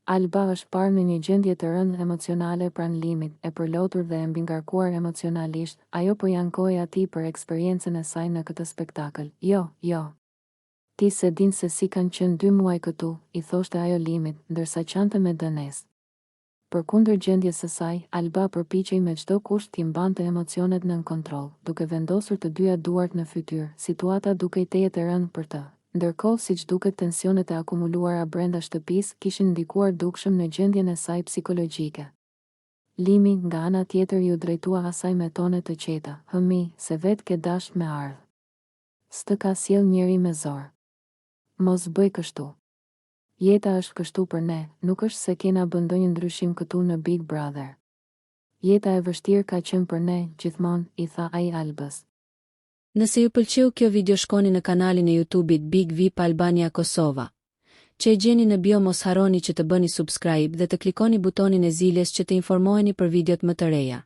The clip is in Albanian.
Alba është parë në një gjendje të rëndë emocionale pranë limit, e përlotur dhe e mbingarkuar emocionalisht, ajo po jankoi atij për eksperiencën e saj në këtë spektakël. Jo. Ti se din se si kanë qenë 2 muaj këtu, i thoshte ajo limit, ndërsa qante me dënes. Përkundër gjendjes së saj, Alba përpiqej me çdo kusht t'i mbante emocionet nën kontroll, duke vendosur të dyja duart në fytyrë, situata dukej tejet e rëndë për të. Ndërkohë, siç duket, tensionet e akumuluara brenda shtëpisë kishin ndikuar dukshëm në gjendjen e saj psikologjike. Limi, nga ana tjetër, ju drejtua asaj me tone të qeta. Hëmi, se vetë ke dash me ardh. S'të ka sjell njeri me zor. Mos bëj kështu. Jeta është kështu për ne, nuk është se kena bën ndonjë ndryshim këtu në Big Brother. Jeta e vështirë ka qenë për ne, gjithmonë, i tha ai Albës. Nëse ju pëlqeu kjo video, shkoni në kanalin e YouTube-it Big VIP Albania Kosova, që e gjeni në bio. Mos harroni që të bëni subscribe dhe të klikoni butonin e ziljes që të informoheni për videot më të reja.